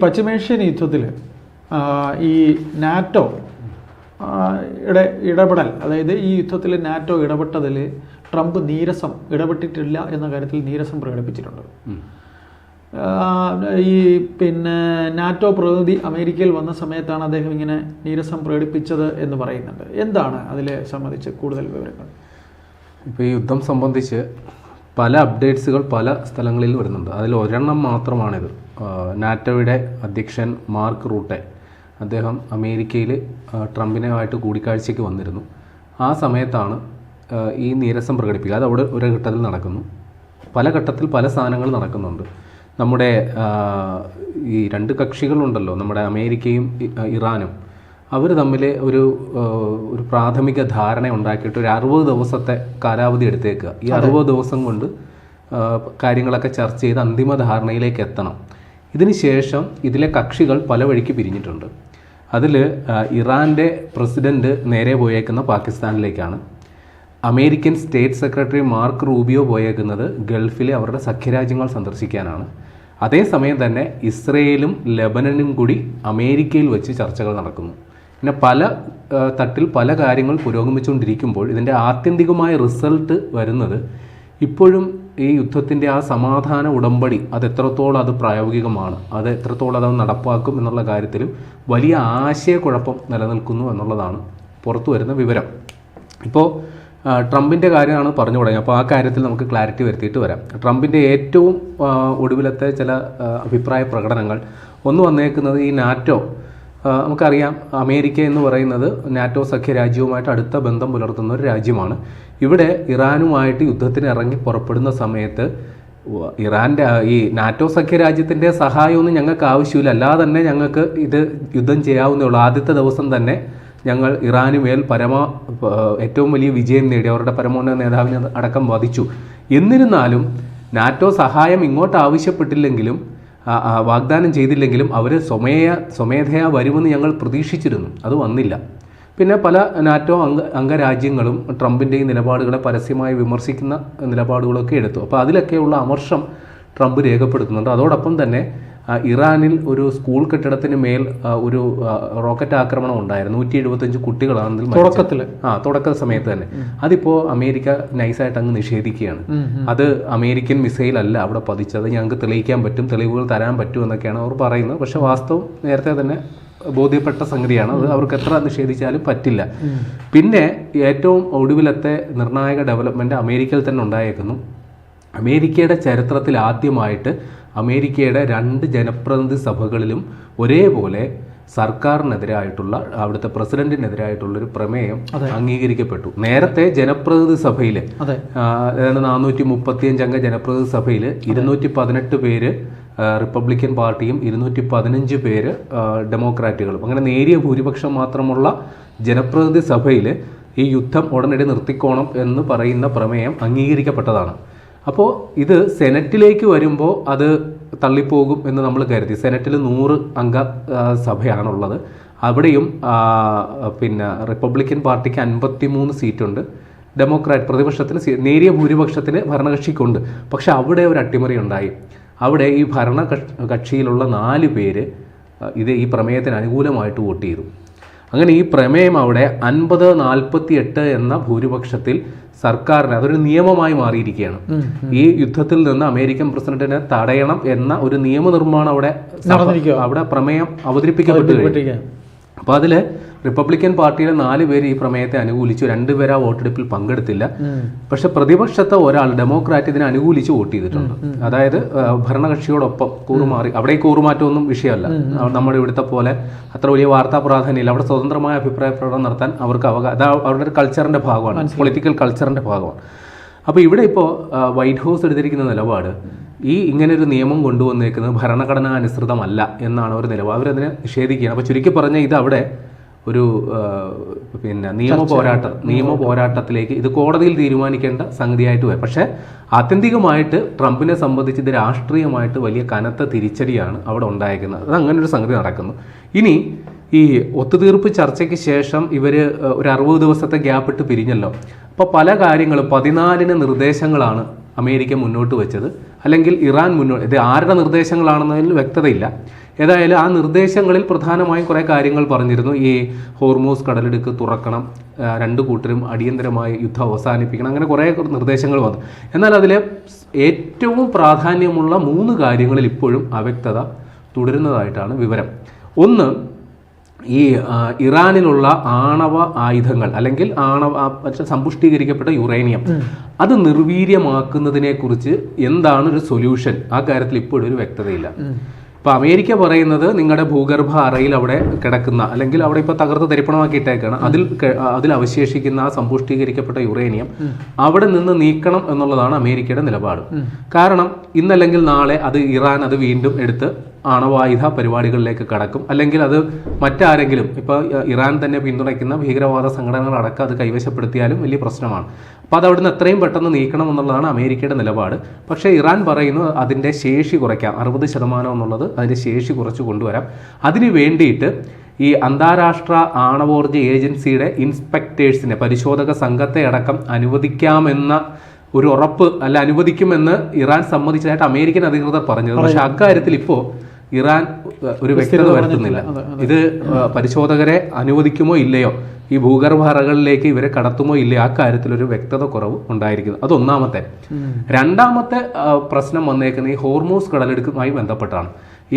പശ്ചിമേഷ്യൻ യുദ്ധത്തിൽ ഈ നാറ്റോ ഇടപെടൽ, അതായത് ഈ യുദ്ധത്തിൽ നാറ്റോ ഇടപെട്ടതിൽ ട്രംപ് ഇടപെട്ടിട്ടില്ല എന്ന കാര്യത്തിൽ നീരസം പ്രകടിപ്പിച്ചിട്ടുണ്ട്. ഈ നാറ്റോ പ്രതിനിധി അമേരിക്കയിൽ വന്ന സമയത്താണ് അദ്ദേഹം ഇങ്ങനെ നീരസം പ്രകടിപ്പിച്ചത് എന്ന് പറയുന്നുണ്ട്. എന്താണ് അതിലെ സംബന്ധിച്ച് കൂടുതൽ വിവരങ്ങൾ? ഇപ്പോൾ ഈ യുദ്ധം സംബന്ധിച്ച് പല അപ്ഡേറ്റ്സുകൾ പല സ്ഥലങ്ങളിൽ വരുന്നുണ്ട്. അതിൽ ഒരെണ്ണം മാത്രമാണിത്. നാറ്റോയുടെ അധ്യക്ഷൻ മാർക്ക് റൂട്ടെ അദ്ദേഹം അമേരിക്കയിൽ ട്രംപിനുമായിട്ട് കൂടിക്കാഴ്ചയ്ക്ക് വന്നിരുന്നു. ആ സമയത്താണ് ഈ നീരസം പ്രകടിപ്പിക്കുക. അത് അവിടെ ഒരു ഘട്ടത്തിൽ നടക്കുന്നു. പല ഘട്ടത്തിൽ പല സാധനങ്ങൾ നടക്കുന്നുണ്ട്. നമ്മുടെ ഈ രണ്ട് കക്ഷികളുണ്ടല്ലോ, നമ്മുടെ അമേരിക്കയും ഇറാനും, അവർ തമ്മിൽ ഒരു പ്രാഥമിക ധാരണ ഉണ്ടാക്കിയിട്ട് ഒരു 60 ദിവസത്തെ കാലാവധി എടുത്തേക്കുക. ഈ 60 ദിവസം കൊണ്ട് കാര്യങ്ങളൊക്കെ ചർച്ച ചെയ്ത് അന്തിമ ധാരണയിലേക്ക് എത്തണം. ഇതിന് ശേഷം ഇതിലെ കക്ഷികൾ പല വഴിക്ക് പിരിഞ്ഞിട്ടുണ്ട്. അതിൽ ഇറാൻ്റെ പ്രസിഡന്റ് നേരെ പോയേക്കുന്ന പാകിസ്ഥാനിലേക്കാണ്. American state secretary Marco Rubio പോയേക്കുന്നത് ഗൾഫിലെ അവരുടെ സഖ്യരാജ്യങ്ങൾ സന്ദർശിക്കാനാണ്. അതേസമയം തന്നെ ഇസ്രയേലും ലെബനനും കൂടി അമേരിക്കയിൽ വെച്ച് ചർച്ചകൾ നടക്കുന്നു. പിന്നെ പല തട്ടിൽ പല കാര്യങ്ങൾ പുരോഗമിച്ചുകൊണ്ടിരിക്കുമ്പോൾ ഇതിൻ്റെ ആത്യന്തികമായ റിസൾട്ട് വരുന്നത് ഇപ്പോഴും ഈ യുദ്ധത്തിൻ്റെ ആ സമാധാന ഉടമ്പടി അത് എത്രത്തോളം അത് പ്രായോഗികമാണ്, അത് എത്രത്തോളം അത് നടപ്പാക്കും എന്നുള്ള കാര്യത്തിലും വലിയ ആശയക്കുഴപ്പം നിലനിൽക്കുന്നു എന്നുള്ളതാണ് പുറത്തു വരുന്ന വിവരം. ഇപ്പോൾ ട്രംപിൻ്റെ കാര്യമാണ് പറഞ്ഞു തുടങ്ങി. അപ്പോൾ ആ കാര്യത്തിൽ നമുക്ക് ക്ലാരിറ്റി വരുത്തിയിട്ട് വരാം. ട്രംപിൻ്റെ ഏറ്റവും ഒടുവിലത്തെ ചില അഭിപ്രായ പ്രകടനങ്ങൾ ഒന്ന് വന്നേക്കുന്നത് ഈ നാറ്റോ, നമുക്കറിയാം അമേരിക്ക എന്ന് പറയുന്നത് നാറ്റോ സഖ്യ രാജ്യവുമായിട്ട് അടുത്ത ബന്ധം പുലർത്തുന്ന ഒരു രാജ്യമാണ്. ഇവിടെ ഇറാനുമായിട്ട് യുദ്ധത്തിന് ഇറങ്ങി പുറപ്പെടുന്ന സമയത്ത് ഇറാൻ്റെ ഈ നാറ്റോ സഖ്യ രാജ്യത്തിൻ്റെ സഹായമൊന്നും ഞങ്ങൾക്ക് ആവശ്യമില്ല, അല്ലാതെ തന്നെ ഞങ്ങൾക്ക് ഇത് യുദ്ധം ചെയ്യാവുന്നേ ഉള്ളൂ. ആദ്യത്തെ ദിവസം തന്നെ ഞങ്ങൾ ഇറാന് മേൽ ഏറ്റവും വലിയ വിജയം നേടി, അവരുടെ പരമോന്നത നേതാവിനെ അടക്കം വധിച്ചു. നാറ്റോ സഹായം ഇങ്ങോട്ട് ആവശ്യപ്പെട്ടില്ലെങ്കിലും വാഗ്ദാനം ചെയ്തില്ലെങ്കിലും അവർ സ്വമേധയാ വരുമെന്ന് ഞങ്ങൾ പ്രതീക്ഷിച്ചിരുന്നു. അത് വന്നില്ല. പിന്നെ പല നാറ്റോ അംഗരാജ്യങ്ങളും ട്രംപിൻ്റെ ഈ നിലപാടുകളെ പരസ്യമായി വിമർശിക്കുന്ന നിലപാടുകളൊക്കെ എടുത്തു. അപ്പോൾ അതിലൊക്കെയുള്ള അമർഷം ട്രംപ് രേഖപ്പെടുത്തുന്നുണ്ട്. അതോടൊപ്പം തന്നെ ഇറാനിൽ ഒരു സ്കൂൾ കെട്ടിടത്തിന് മേൽ ഒരു റോക്കറ്റ് ആക്രമണം ഉണ്ടായിരുന്നു. 175 കുട്ടികളാണെന്ന് തുടക്ക സമയത്ത് തന്നെ. അതിപ്പോൾ അമേരിക്ക നൈസായിട്ട് അങ്ങ് നിഷേധിക്കുകയാണ്. അത് അമേരിക്കൻ മിസൈൽ അല്ല അവിടെ പതിച്ചത്, ഞങ്ങൾക്ക് തെളിയിക്കാൻ പറ്റും, തെളിവുകൾ തരാൻ പറ്റും എന്നൊക്കെയാണ് അവർ പറയുന്നത്. പക്ഷെ വാസ്തവം നേരത്തെ തന്നെ ബോധ്യപ്പെട്ട സംഗതിയാണ്. അത് അവർക്ക് എത്ര നിഷേധിച്ചാലും പറ്റില്ല. പിന്നെ ഏറ്റവും ഒടുവിലത്തെ നിർണായക ഡെവലപ്മെന്റ് അമേരിക്കയിൽ തന്നെ ഉണ്ടായേക്കുന്നു. അമേരിക്കയുടെ ചരിത്രത്തിൽ ആദ്യമായിട്ട് അമേരിക്കയുടെ 2 ജനപ്രതിനിധി സഭകളിലും ഒരേപോലെ സർക്കാരിനെതിരായിട്ടുള്ള, അവിടുത്തെ പ്രസിഡന്റിനെതിരായിട്ടുള്ളൊരു പ്രമേയം അംഗീകരിക്കപ്പെട്ടു. നേരത്തെ ജനപ്രതിനിധി സഭയിൽ 435 അംഗ ജനപ്രതിനിധി സഭയിൽ 218 പേര് റിപ്പബ്ലിക്കൻ പാർട്ടിയും 215 പേര് ഡെമോക്രാറ്റുകളും, അങ്ങനെ നേരിയ ഭൂരിപക്ഷം മാത്രമുള്ള ജനപ്രതിനിധി സഭയിൽ ഈ യുദ്ധം ഉടനടി നിർത്തിക്കോണം എന്ന് പറയുന്ന പ്രമേയം അംഗീകരിക്കപ്പെട്ടതാണ്. അപ്പോൾ ഇത് സെനറ്റിലേക്ക് വരുമ്പോൾ അത് തള്ളിപ്പോകും എന്ന് നമ്മൾ കരുതി. സെനറ്റിൽ 100 അംഗ സഭയാണുള്ളത്. അവിടെയും റിപ്പബ്ലിക്കൻ പാർട്ടിക്ക് 53 സീറ്റുണ്ട്, ഡെമോക്രാറ്റ് പ്രതിപക്ഷത്തിന് നേരിയ ഭൂരിപക്ഷത്തിന് ഭരണകക്ഷിക്കുണ്ട്. പക്ഷെ അവിടെ ഒരു അട്ടിമറി ഉണ്ടായി. അവിടെ ഈ ഭരണകക്ഷിയിലുള്ള 4 പേര് ഈ പ്രമേയത്തിന് അനുകൂലമായിട്ട് വോട്ട് ചെയ്തു. അങ്ങനെ ഈ പ്രമേയം അവിടെ 50-48 എന്ന ഭൂരിപക്ഷത്തിൽ സർക്കാരിന് അതൊരു നിയമമായി മാറിയിരിക്കുകയാണ്. ഈ യുദ്ധത്തിൽ നിന്ന് അമേരിക്കൻ പ്രസിഡന്റിനെ തടയണം എന്ന ഒരു നിയമനിർമ്മാണം അവിടെ പ്രമേയം അവതരിപ്പിക്കപ്പെട്ടു. അപ്പോൾ അതിൽ റിപ്പബ്ലിക്കൻ പാർട്ടിയിലെ 4 പേര് ഈ പ്രമേയത്തെ അനുകൂലിച്ചു, 2 പേര് ആ വോട്ടെടുപ്പിൽ പങ്കെടുത്തില്ല. പക്ഷെ പ്രതിപക്ഷത്തെ ഒരാൾ ഡെമോക്രാറ്റ് ഇതിനെ അനുകൂലിച്ച് വോട്ട് ചെയ്തിട്ടുണ്ട്. അതായത് ഭരണകക്ഷിയോടൊപ്പം കൂറുമാറി. അവിടെ ഈ കൂറുമാറ്റമൊന്നും വിഷയമല്ല, നമ്മുടെ ഇവിടുത്തെ പോലെ അത്ര വലിയ വാർത്താ പ്രാധാന്യമില്ല. അവിടെ സ്വതന്ത്രമായ അഭിപ്രായ പ്രകടനം നടത്താൻ അവർക്ക് അവരുടെ ഒരു കൾച്ചറിന്റെ ഭാഗമാണ്, പൊളിറ്റിക്കൽ കൾച്ചറിന്റെ ഭാഗമാണ്. അപ്പോൾ ഇവിടെ ഇപ്പോൾ വൈറ്റ് ഹൗസ് എടുത്തിരിക്കുന്ന നിലപാട് ഇങ്ങനൊരു നിയമം കൊണ്ടുവന്നേക്കുന്നത് ഭരണഘടനാ അനുസൃതമല്ല എന്നാണ് ഒരു നിലപാട്. അവരതിനെ നിഷേധിക്കുകയാണ്. അപ്പോൾ ചുരുക്കി പറഞ്ഞാൽ ഇത് അവിടെ ഒരു നിയമ പോരാട്ടത്തിലേക്ക് ഇത് കോടതിയിൽ തീരുമാനിക്കേണ്ട സംഗതിയായിട്ട് പോയി. പക്ഷേ ആത്യന്തികമായിട്ട് ട്രംപിനെ സംബന്ധിച്ച് ഇത് രാഷ്ട്രീയമായിട്ട് വലിയ കനത്ത തിരിച്ചടിയാണ് അവിടെ ഉണ്ടായിരിക്കുന്നത്. അത് അങ്ങനെ ഒരു സംഗതി നടക്കുന്നു. ഇനി ഈ ഒത്തുതീർപ്പ് ചർച്ചയ്ക്ക് ശേഷം ഇവർ ഒരു 60 ദിവസത്തെ ഗ്യാപ്പ് ഇട്ട് പിരിഞ്ഞല്ലോ. അപ്പോൾ പല കാര്യങ്ങളും 14 നിർദ്ദേശങ്ങളാണ് അമേരിക്ക മുന്നോട്ട് വെച്ചത്, അല്ലെങ്കിൽ ഇറാൻ ഇത് ആരുടെ നിർദ്ദേശങ്ങളാണെന്നതിൽ വ്യക്തതയില്ല. ഏതായാലും ആ നിർദ്ദേശങ്ങളിൽ പ്രധാനമായും കുറേ കാര്യങ്ങൾ പറഞ്ഞിരുന്നു. ഈ ഹോർമൂസ് കടലിടുക്ക് തുറക്കണം, രണ്ടു കൂട്ടരും അടിയന്തരമായി യുദ്ധം അവസാനിപ്പിക്കണം, അങ്ങനെ കുറേ നിർദ്ദേശങ്ങൾ വന്നു. എന്നാൽ അതിലെ ഏറ്റവും പ്രാധാന്യമുള്ള 3 കാര്യങ്ങളിൽ ഇപ്പോഴും അവ്യക്തത തുടരുന്നതായിട്ടാണ് വിവരം. ഒന്ന്, ഈ ഇറാനിലുള്ള ആണവ ആയുധങ്ങൾ അല്ലെങ്കിൽ സമ്പുഷ്ടീകരിക്കപ്പെട്ട യുറേനിയം അത് നിർവീര്യമാക്കുന്നതിനെ കുറിച്ച് എന്താണ് ഒരു സൊല്യൂഷൻ, ആ കാര്യത്തിൽ ഇപ്പോഴും ഒരു വ്യക്തതയില്ല. ഇപ്പൊ അമേരിക്ക പറയുന്നത് നിങ്ങളുടെ ഭൂഗർഭ അറയിൽ അവിടെ കിടക്കുന്ന അല്ലെങ്കിൽ അവിടെ ഇപ്പൊ തകർത്ത് തരിപ്പണമാക്കിയിട്ടേക്കാണ്, അതിൽ അവശേഷിക്കുന്ന ആ സമ്പുഷ്ടീകരിക്കപ്പെട്ട യുറേനിയം അവിടെ നിന്ന് നീക്കണം എന്നുള്ളതാണ് അമേരിക്കയുടെ നിലപാട്. കാരണം ഇന്നല്ലെങ്കിൽ നാളെ ഇറാൻ അത് വീണ്ടും എടുത്ത് ആണവായുധ പരിപാടികളിലേക്ക് കടക്കും, അല്ലെങ്കിൽ അത് മറ്റാരെങ്കിലും ഇപ്പോൾ ഇറാൻ തന്നെ പിന്തുണയ്ക്കുന്ന ഭീകരവാദ സംഘടനകളടക്കം അത് കൈവശപ്പെടുത്തിയാലും വലിയ പ്രശ്നമാണ്. അപ്പോൾ അത് അവിടുന്ന് എത്രയും പെട്ടെന്ന് നീക്കണം എന്നുള്ളതാണ് അമേരിക്കയുടെ നിലപാട്. പക്ഷേ ഇറാൻ പറയുന്നു അതിൻ്റെ ശേഷി കുറയ്ക്കാം, 60% എന്നുള്ളത് അതിൻ്റെ ശേഷി കുറച്ച് കൊണ്ടുവരാം. അതിന് വേണ്ടിയിട്ട് ഈ അന്താരാഷ്ട്ര ആണവോർജ്ജ ഏജൻസിയുടെ ഇൻസ്പെക്ടേഴ്സിനെ, പരിശോധക സംഘത്തെ അടക്കം അനുവദിക്കാമെന്ന ഒരു ഉറപ്പ് അനുവദിക്കുമെന്ന് ഇറാൻ സമ്മതിച്ചതായിട്ട് അമേരിക്കൻ അധികൃതർ പറഞ്ഞത്. പക്ഷെ അക്കാര്യത്തിൽ ഇപ്പോൾ ഇറാൻ ഒരു വ്യക്തത വരുത്തുന്നില്ല. ഇത് പരിശോധകരെ അനുവദിക്കുമോ ഇല്ലയോ, ഈ ഭൂഗർഭ അറകളിലേക്ക് ഇവരെ കടത്തുമോ ഇല്ലയോ, ആ കാര്യത്തിൽ ഒരു വ്യക്തത കുറവ് ഉണ്ടായിരിക്കുന്നു. അതൊന്നാമത്തെ. രണ്ടാമത്തെ പ്രശ്നം വന്നേക്കുന്നത് ഈ ഹോർമൂസ് കടലിടുക്കുമായി ബന്ധപ്പെട്ടാണ്.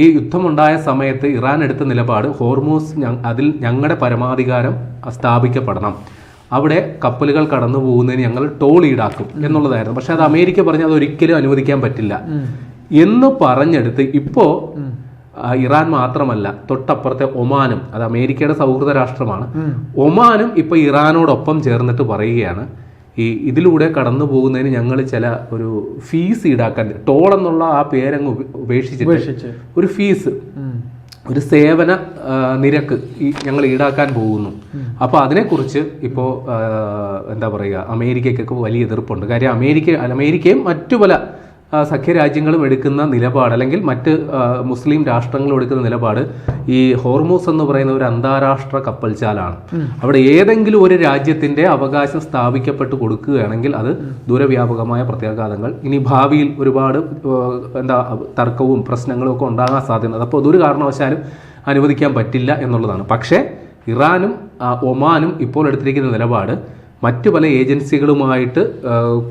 ഈ യുദ്ധമുണ്ടായ സമയത്ത് ഇറാൻ എടുത്ത നിലപാട് ഹോർമൂസ് അതിൽ ഞങ്ങളുടെ പരമാധികാരം സ്ഥാപിക്കപ്പെടണം, അവിടെ കപ്പലുകൾ കടന്നു പോകുന്നതിന് ഞങ്ങൾ ടോൾ ഈടാക്കും എന്നുള്ളതായിരുന്നു. പക്ഷെ അത് അമേരിക്ക പറഞ്ഞ് അത് ഒരിക്കലും അനുവദിക്കാൻ പറ്റില്ല എന്ന് പറഞ്ഞെടുത്ത് ഇപ്പോൾ ഇറാൻ മാത്രമല്ല തൊട്ടപ്പുറത്തെ ഒമാനും, അത് അമേരിക്കയുടെ സൗഹൃദ രാഷ്ട്രമാണ്, ഒമാനും ഇപ്പൊ ഇറാനോടൊപ്പം ചേർന്നിട്ട് പറയുകയാണ് ഇതിലൂടെ കടന്നു പോകുന്നതിന് ഞങ്ങൾ ചില ഒരു ഫീസ് ഈടാക്കാൻ, ടോൾ എന്നുള്ള ആ പേരങ്ങ് ഉപേക്ഷിച്ചിട്ട് ഒരു ഫീസ്, ഒരു സേവന നിരക്ക് ഞങ്ങൾ ഈടാക്കാൻ പോകുന്നു. അപ്പോൾ അതിനെക്കുറിച്ച് ഇപ്പോൾ എന്താ പറയുക, അമേരിക്കയ്ക്കൊക്കെ വലിയ എതിർപ്പുണ്ട്. കാര്യം അമേരിക്കയും മറ്റു പല സഖ്യരാജ്യങ്ങളും എടുക്കുന്ന നിലപാട്, അല്ലെങ്കിൽ മറ്റ് മുസ്ലിം രാഷ്ട്രങ്ങളും എടുക്കുന്ന നിലപാട്, ഈ ഹോർമൂസ് എന്ന് പറയുന്ന ഒരു അന്താരാഷ്ട്ര കപ്പൽച്ചാലാണ്. അവിടെ ഏതെങ്കിലും ഒരു രാജ്യത്തിന്റെ അവകാശം സ്ഥാപിക്കപ്പെട്ട് കൊടുക്കുകയാണെങ്കിൽ അത് ദൂരവ്യാപകമായ പ്രത്യാഘാതങ്ങൾ, ഇനി ഭാവിയിൽ ഒരുപാട് തർക്കവും പ്രശ്നങ്ങളും ഒക്കെ ഉണ്ടാകാൻ സാധ്യത. അപ്പോൾ അതൊരു കാരണവശാലും അനുവദിക്കാൻ പറ്റില്ല എന്നുള്ളതാണ്. പക്ഷേ ഇറാനും ഒമാനും ഇപ്പോൾ എടുത്തിരിക്കുന്ന നിലപാട് മറ്റു പല ഏജൻസികളുമായിട്ട്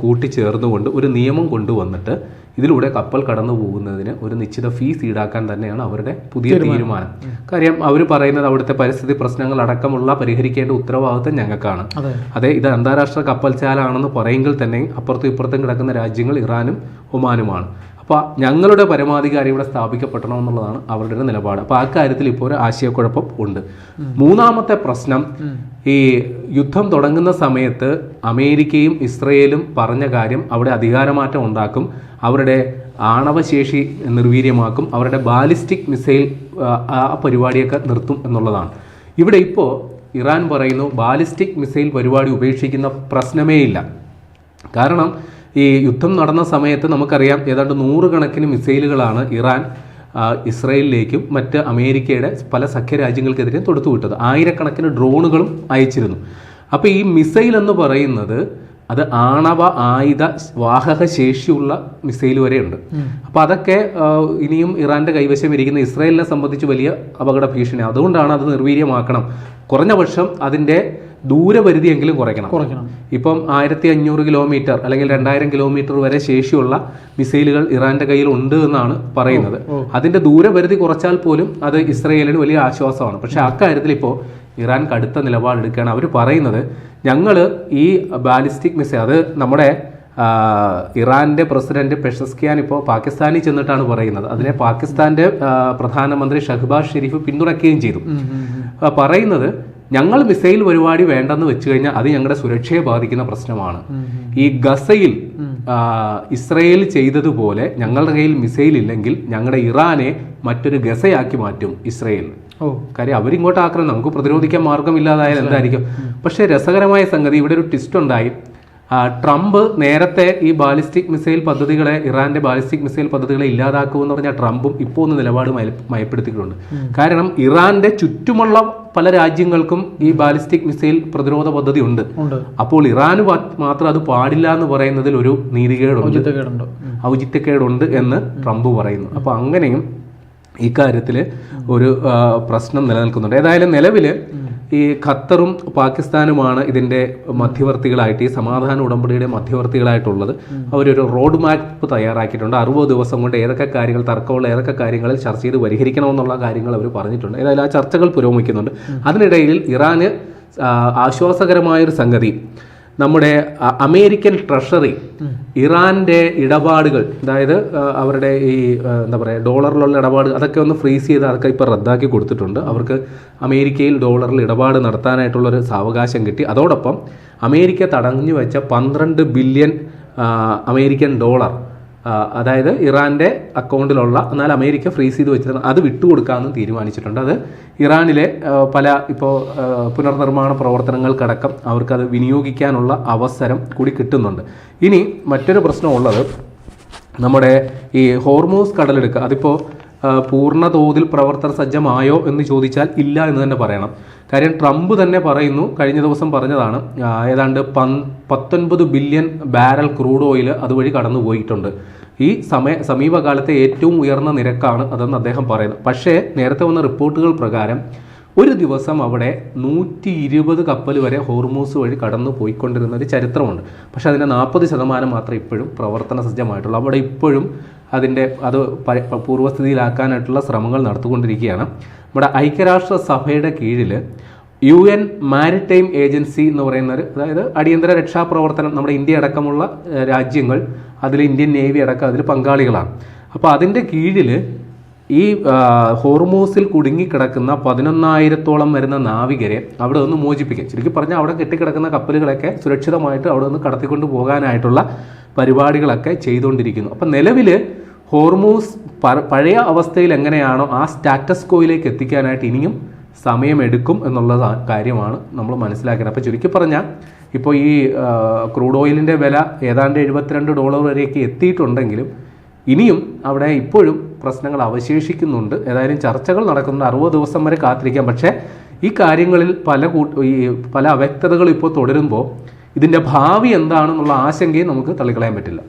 കൂട്ടിച്ചേർന്നുകൊണ്ട് ഒരു നിയമം കൊണ്ടുവന്നിട്ട് ഇതിലൂടെ കപ്പൽ കടന്നു പോകുന്നതിന് ഒരു നിശ്ചിത ഫീസ് ഈടാക്കാൻ തന്നെയാണ് അവരുടെ പുതിയ തീരുമാനം. കാര്യം അവർ പറയുന്നത് അവിടുത്തെ പരിസ്ഥിതി പ്രശ്നങ്ങൾ അടക്കമുള്ള പരിഹരിക്കേണ്ട ഉത്തരവാദിത്തം ഞങ്ങൾക്കാണ്. അതെ, ഇത് അന്താരാഷ്ട്ര കപ്പൽച്ചാലാണെന്ന് പറയുമെങ്കിൽ തന്നെ അപ്പുറത്തും ഇപ്പുറത്തും കിടക്കുന്ന രാജ്യങ്ങൾ ഇറാനും ഒമാനുമാണ്. അപ്പോൾ ഞങ്ങളുടെ പരമാധികാരം ഇവിടെ സ്ഥാപിക്കപ്പെടണമെന്നുള്ളതാണ് അവരുടെ നിലപാട്. അപ്പോൾ ആ കാര്യത്തിൽ ഇപ്പോൾ ഒരു ആശയക്കുഴപ്പം ഉണ്ട്. മൂന്നാമത്തെ പ്രശ്നം, ഈ യുദ്ധം തുടങ്ങുന്ന സമയത്ത് അമേരിക്കയും ഇസ്രയേലും പറഞ്ഞ കാര്യം അവിടെ അധികാരമാറ്റം ഉണ്ടാക്കും, അവരുടെ ആണവശേഷി നിർവീര്യമാക്കും, അവരുടെ ബാലിസ്റ്റിക് മിസൈൽ ആ പരിപാടിയൊക്കെ നിർത്തും എന്നുള്ളതാണ്. ഇവിടെ ഇപ്പോൾ ഇറാൻ പറയുന്നു ബാലിസ്റ്റിക് മിസൈൽ പരിപാടി ഉപേക്ഷിക്കുന്ന പ്രശ്നമേ ഇല്ല. കാരണം ഈ യുദ്ധം നടന്ന സമയത്ത് നമുക്കറിയാം ഏതാണ്ട് 100 കണക്കിന് മിസൈലുകളാണ് ഇറാൻ ഇസ്രയേലിലേക്കും മറ്റ് അമേരിക്കയുടെ പല സഖ്യരാജ്യങ്ങൾക്കെതിരെ തൊടുത്തുവിട്ടത്. 1000-കണക്കിന് ഡ്രോണുകളും അയച്ചിരുന്നു. അപ്പോൾ ഈ മിസൈൽ എന്ന് പറയുന്നത് അത് ആണവ ആയുധ വാഹക ശേഷിയുള്ള മിസൈൽ വരെയുണ്ട്. അപ്പോൾ അതൊക്കെ ഇനിയും ഇറാന്റെ കൈവശം ഇരിക്കുന്ന ഇസ്രായേലിനെ സംബന്ധിച്ച് വലിയ അപകട ഭീഷണി. അതുകൊണ്ടാണ് അത് നിർവീര്യമാക്കണം, കുറഞ്ഞ പക്ഷം അതിൻ്റെ ദൂരപരിധിയെങ്കിലും കുറയ്ക്കണം. ഇപ്പം 1500 കിലോമീറ്റർ അല്ലെങ്കിൽ 2000 കിലോമീറ്റർ വരെ ശേഷിയുള്ള മിസൈലുകൾ ഇറാന്റെ കയ്യിൽ ഉണ്ട് എന്നാണ് പറയുന്നത്. അതിന്റെ ദൂരപരിധി കുറച്ചാൽ പോലും അത് ഇസ്രയേലിന് വലിയ ആശ്വാസമാണ്. പക്ഷെ അക്കാര്യത്തിൽ ഇപ്പോൾ ഇറാൻ കടുത്ത നിലപാടെടുക്കുകയാണ്. അവർ പറയുന്നത് ഞങ്ങൾ ഈ ബാലിസ്റ്റിക് മിസൈൽ, അത് നമ്മുടെ ഇറാന്റെ പ്രസിഡന്റ് പെഷസ്കിയാൻ ഇപ്പോൾ പാകിസ്ഥാനിൽ ചെന്നിട്ടാണ് പറയുന്നത്. അതിനെ പാകിസ്ഥാന്റെ പ്രധാനമന്ത്രി ഷഹ്ബാസ് ഷെരീഫ് പിന്തുണയ്ക്കുകയും ചെയ്തു. പറയുന്നത് ഞങ്ങൾ മിസൈൽ പരിപാടി വേണ്ടെന്ന് വെച്ചു കഴിഞ്ഞാൽ അത് ഞങ്ങളുടെ സുരക്ഷയെ ബാധിക്കുന്ന പ്രശ്നമാണ്. ഈ ഗസയിൽ ഇസ്രയേൽ ചെയ്തതുപോലെ ഞങ്ങളുടെ കയ്യിൽ മിസൈൽ ഇല്ലെങ്കിൽ ഞങ്ങളുടെ ഇറാനെ മറ്റൊരു ഗസയാക്കി മാറ്റും ഇസ്രയേൽ. കാര്യം അവരിങ്ങോട്ട് ആക്രമണം, നമുക്ക് പ്രതിരോധിക്കാൻ മാർഗമില്ലാതായാൽ എന്തായിരിക്കും. പക്ഷേ രസകരമായ സംഗതി, ഇവിടെ ഒരു ട്വിസ്റ്റ് ഉണ്ടായി. ട്രംപ് നേരത്തെ ഈ ബാലിസ്റ്റിക് മിസൈൽ പദ്ധതികളെ, ഇറാന്റെ ബാലിസ്റ്റിക് മിസൈൽ പദ്ധതികളെ ഇല്ലാതാക്കുമെന്ന് പറഞ്ഞാൽ ട്രംപും ഇപ്പോൾ ഒന്ന് നിലപാട് മയപ്പെടുത്തിയിട്ടുണ്ട്. കാരണം ഇറാന്റെ ചുറ്റുമുള്ള പല രാജ്യങ്ങൾക്കും ഈ ബാലിസ്റ്റിക് മിസൈൽ പ്രതിരോധ പദ്ധതി ഉണ്ട്. അപ്പോൾ ഇറാന് മാത്രം അത് പാടില്ല എന്ന് പറയുന്നതിൽ ഒരു നീതികേടുണ്ട്, ഔചിത്യക്കേടുണ്ട് എന്ന് ട്രംപ് പറയുന്നു. അപ്പോൾ അങ്ങനെയും ഇക്കാര്യത്തിൽ ഒരു പ്രശ്നം നിലനിൽക്കുന്നുണ്ട്. ഏതായാലും നിലവിൽ ഈ ഖത്തറും പാകിസ്ഥാനുമാണ് ഇതിൻ്റെ മധ്യവർത്തികളായിട്ട്, ഈ സമാധാന ഉടമ്പടിയുടെ മധ്യവർത്തികളായിട്ടുള്ളത്. അവരൊരു റോഡ് മാപ്പ് തയ്യാറാക്കിയിട്ടുണ്ട്. 60 ദിവസം കൊണ്ട് ഏതൊക്കെ കാര്യങ്ങൾ, തർക്കമുള്ള ഏതൊക്കെ കാര്യങ്ങളിൽ ചർച്ച ചെയ്ത് പരിഹരിക്കണമെന്നുള്ള കാര്യങ്ങൾ അവർ പറഞ്ഞിട്ടുണ്ട്. ഏതായാലും ആ ചർച്ചകൾ പുരോഗമിക്കുന്നുണ്ട്. അതിനിടയിൽ ഇറാന് ആശ്വാസകരമായൊരു സംഗതി, നമ്മുടെ അമേരിക്കൻ ട്രഷറി ഇറാന്റെ ഇടപാടുകൾ, അതായത് അവരുടെ ഈ എന്താ പറയുക ഡോളറിലുള്ള ഇടപാട്, അതൊക്കെ ഒന്ന് ഫ്രീസ് ചെയ്ത് അതൊക്കെ ഇപ്പോൾ റദ്ദാക്കി കൊടുത്തിട്ടുണ്ട്. അവർക്ക് അമേരിക്കയിൽ ഡോളറിൽ ഇടപാട് നടത്താനായിട്ടുള്ളൊരു സാവകാശം കിട്ടി. അതോടൊപ്പം അമേരിക്ക തടഞ്ഞു വെച്ച 12 ബില്യൺ അമേരിക്കൻ ഡോളർ, അതായത് ഇറാന്റെ അക്കൗണ്ടിലുള്ള, എന്നാൽ അമേരിക്ക ഫ്രീസ് ചെയ്ത് വെച്ചിരുന്ന അത് വിട്ടുകൊടുക്കാമെന്ന് തീരുമാനിച്ചിട്ടുണ്ട്. അത് ഇറാനിലെ പല ഇപ്പോൾ പുനർനിർമ്മാണ പ്രവർത്തനങ്ങൾക്കടക്കം അവർക്കത് വിനിയോഗിക്കാനുള്ള അവസരം കൂടി കിട്ടുന്നുണ്ട്. ഇനി മറ്റൊരു പ്രശ്നമുള്ളത്, നമ്മുടെ ഈ ഹോർമൂസ് കടലെടുക്കുക, അതിപ്പോൾ പൂർണ്ണ തോതിൽ പ്രവർത്തന സജ്ജമായോ എന്ന് ചോദിച്ചാൽ ഇല്ല എന്ന് തന്നെ പറയണം. കാര്യം ട്രംപ് തന്നെ പറയുന്നു, കഴിഞ്ഞ ദിവസം പറഞ്ഞതാണ്, ഏതാണ്ട് 19 ബില്യൺ ബാരൽ ക്രൂഡ് ഓയിൽ അതുവഴി കടന്നു പോയിട്ടുണ്ട്. ഈ സമീപകാലത്തെ ഏറ്റവും ഉയർന്ന നിരക്കാണ് അതെന്ന് അദ്ദേഹം പറയുന്നത്. പക്ഷേ നേരത്തെ വന്ന റിപ്പോർട്ടുകൾ പ്രകാരം ഒരു ദിവസം അവിടെ 120 കപ്പൽ വരെ ഹോർമൂസ് വഴി കടന്നു പോയിക്കൊണ്ടിരുന്ന ഒരു ചരിത്രമുണ്ട്. പക്ഷേ അതിൻ്റെ 40% മാത്രമേ ഇപ്പോഴും പ്രവർത്തന സജ്ജമായിട്ടുള്ളൂ. അവിടെ ഇപ്പോഴും അത് പൂർവ്വസ്ഥിതിയിലാക്കാനായിട്ടുള്ള ശ്രമങ്ങൾ നടത്തിക്കൊണ്ടിരിക്കുകയാണ്. നമ്മുടെ ഐക്യരാഷ്ട്ര സഭയുടെ കീഴിൽ UN മാരിടൈം ഏജൻസി എന്ന് പറയുന്നൊരു, അതായത് അടിയന്തര രക്ഷാപ്രവർത്തനം, നമ്മുടെ ഇന്ത്യ അടക്കമുള്ള രാജ്യങ്ങൾ, അതിൽ ഇന്ത്യൻ നേവി അടക്കം അതിൽ പങ്കാളികളാണ്. അപ്പോൾ അതിൻ്റെ കീഴിൽ ഈ ഹോർമൂസിൽ കുടുങ്ങിക്കിടക്കുന്ന 11,000-ഓളം വരുന്ന നാവികരെ അവിടെ നിന്ന് മോചിപ്പിക്കുക, ചുരുക്കി പറഞ്ഞാൽ അവിടെ കെട്ടിക്കിടക്കുന്ന കപ്പലുകളൊക്കെ സുരക്ഷിതമായിട്ട് അവിടെ നിന്ന് കടത്തിക്കൊണ്ട് പോകാനായിട്ടുള്ള പരിപാടികളൊക്കെ ചെയ്തുകൊണ്ടിരിക്കുന്നു. അപ്പം നിലവിൽ ഹോർമൂസ് പഴയ അവസ്ഥയിൽ എങ്ങനെയാണോ ആ സ്റ്റാറ്റസ് കോയിലേക്ക് എത്തിക്കാനായിട്ട് ഇനിയും സമയമെടുക്കും എന്നുള്ള കാര്യമാണ് നമ്മൾ മനസ്സിലാക്കുന്നത്. അപ്പോൾ ചുരുക്കി പറഞ്ഞാൽ ഇപ്പോൾ ഈ ക്രൂഡ് ഓയിലിൻ്റെ വില ഏതാണ്ട് $72 വരെയൊക്കെ എത്തിയിട്ടുണ്ടെങ്കിലും ഇനിയും അവിടെ ഇപ്പോഴും പ്രശ്നങ്ങൾ അവശേഷിക്കുന്നുണ്ട്. ഏതായാലും ചർച്ചകൾ നടക്കുന്നുണ്ട്, 60 ദിവസം വരെ കാത്തിരിക്കാം. പക്ഷേ ഈ കാര്യങ്ങളിൽ പല അവ്യക്തതകൾ ഇപ്പോൾ തുടരുമ്പോൾ ഇതിൻ്റെ ഭാവി എന്താണെന്നുള്ള ആശങ്കയും നമുക്ക് തള്ളിക്കളയാൻ പറ്റില്ല.